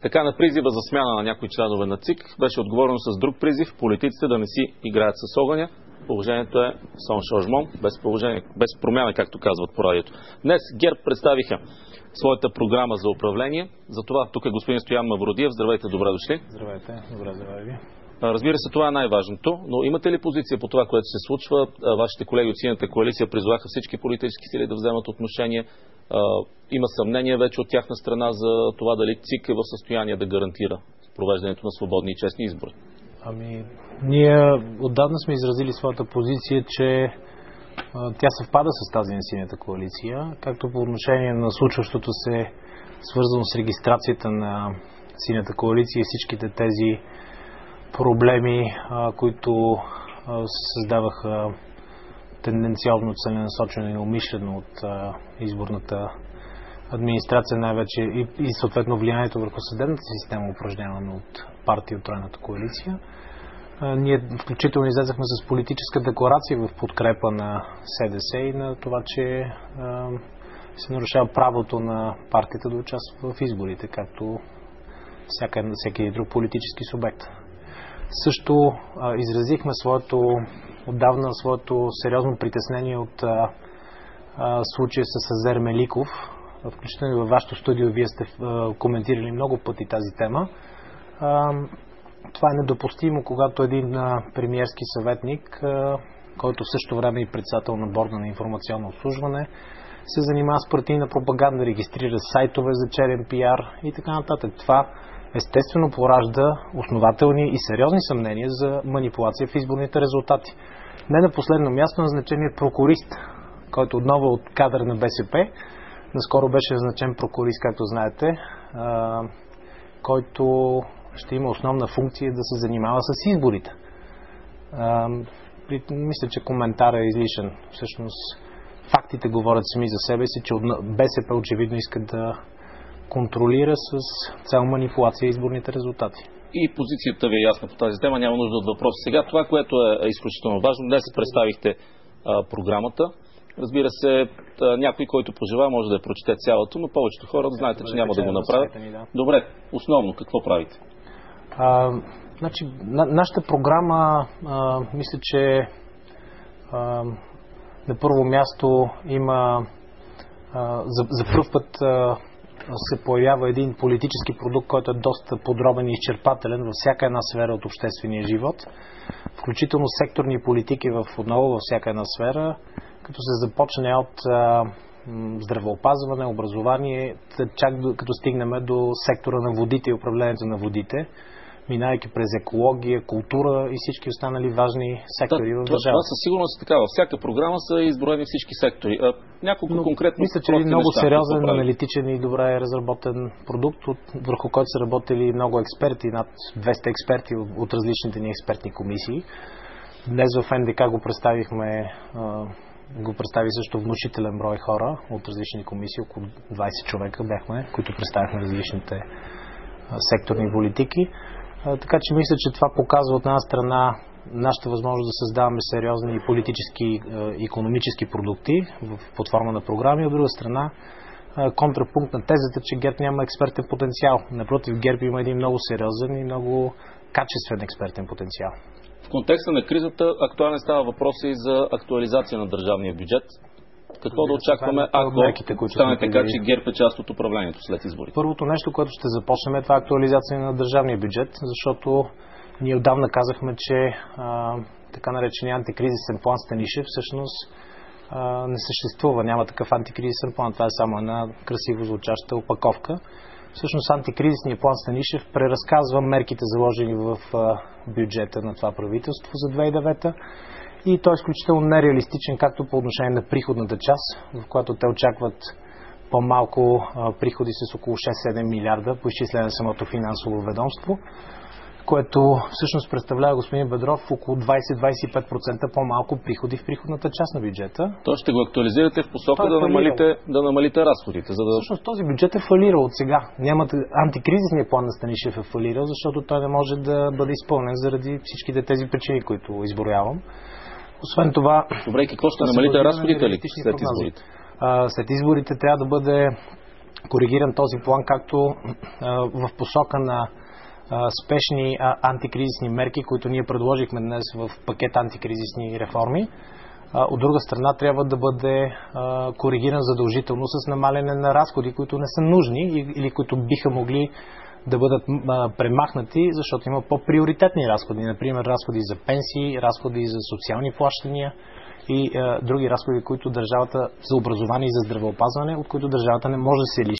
Така на призива за смяна на някои членове на ЦИК беше отговорено с друг призив политиците да не си играят с огъня. Положението е сон шожмон, без промяна, както казват по радиото. Днес ГЕРБ представиха своята програма за управление. Затова тук е господин Стоян Мавродиев. Здравейте, добре дошли. Здравейте, добре, здравей ви. Разбира се, това е най-важното, но имате ли позиция по това, което се случва? Вашите колеги от Синята коалиция призваха всички политически сили да вземат отношение. Има съмнение вече от тяхна страна за това дали ЦИК е в състояние да гарантира провеждането на свободни и честни избори. Ние отдавна сме изразили своята позиция, че тя съвпада с тази на Синята коалиция, както по отношение на случващото се свързано с регистрацията на Синята коалиция и всичките тези проблеми, които се създаваха тенденциозно, целенасочено и умишлено от изборната администрация най-вече и съответно влиянието върху съдебната система, упражнявано от партия от Тройната коалиция. Ние включително излезахме с политическа декларация в подкрепа на СДС и на това, че се нарушава правото на партията да участва в изборите, както всеки друг политически субект. Също изразихме отдавна своето сериозно притеснение от случая с Азер Меликов. Включително във вашето студио вие сте коментирали много пъти тази тема. Това е недопустимо, когато един премиерски съветник, който в същото време и председател на борда на информационно обслужване, се занимава с партийна пропаганда, регистрира сайтове за черен пиар и така нататък. Това естествено поражда основателни и сериозни съмнения за манипулация в изборните резултати. Не на последно място назначеният прокурист, който отново от кадър на БСП, наскоро беше назначен прокурист, както знаете, който ще има основна функция да се занимава с изборите. Мисля, че коментарът е излишен. Всъщност фактите говорят сами за себе си, че БСП очевидно иска да контролира с цел манипулация изборните резултати. И позицията ви е ясна по тази тема, няма нужда от въпроси. Сега това, което е изключително важно, днес представихте програмата. Разбира се, някой, който пожелава, може да я прочете цялото, но повечето хора знаете, че няма да го направят. Добре, основно какво правите? Нашата програма, мисля, че на първо място има за пръв път се появява един политически продукт, който е доста подробен и изчерпателен във всяка една сфера от обществения живот, включително секторни политики отново във всяка една сфера, като се започне от здравеопазване, образование, чак като стигнем до сектора на водите и управлението на водите, минайки през екология, култура и всички останали важни сектори в държавата. Това със сигурност е така. Във всяка програма са изброени всички сектори. Няколко конкретно. Мисля, че е много сериозен, аналитичен и добре разработен продукт, върху който са работили много експерти, над 200 експерти от различните ни експертни комисии. Днес в НДК го представи също внушителен брой хора от различни комисии, около 20 човека бяхме, които представихме различните секторни политики. Така че мисля, че това показва от една страна нашата възможност да създаваме сериозни политически и икономически продукти под форма на програми, от друга страна контрапункт на тезата, че ГЕРБ няма експертен потенциал. Напротив, ГЕРБ има един много сериозен и много качествен експертен потенциал. В контекста на кризата актуален става въпрос и за актуализация на държавния бюджет. Какво да очакваме, ако стане така, че ГЕРБ е част от управлението след изборите? Първото нещо, което ще започнем е това актуализация на държавния бюджет, защото ние отдавна казахме, че така наречения антикризисен план Станишев всъщност не съществува. Няма такъв антикризисен план. Това е само една красиво звучаща опаковка. Всъщност антикризисният план Станишев преразказва мерките, заложени в бюджета на това правителство за 2009. И той е изключително нереалистичен, както по отношение на приходната част, в която те очакват по-малко приходи с около 6-7 милиарда по изчисление на самото финансово ведомство, което всъщност представлява, господин Бедров, около 20-25% по-малко приходи в приходната част на бюджета. То ще го актуализирате в посока да намалите разходите. Всъщност този бюджет е фалирал от сега. Антикризисният план на Станишев е фалирал, защото той не може да бъде изпълнен заради всичките тези причини, които изброявам. Освен това... Добре, какво ще намалите разходите ли след изборите? След изборите трябва да бъде коригиран този план както в посока на спешни антикризисни мерки, които ние предложихме днес в пакет антикризисни реформи. От друга страна трябва да бъде коригиран задължително с намаляне на разходи, които не са нужни или които биха могли да бъдат премахнати, защото има по-приоритетни разходи, например разходи за пенсии, разходи за социални плащания и други разходи, които държавата за образование и за здравеопазване, от които държавата не може да се лиши.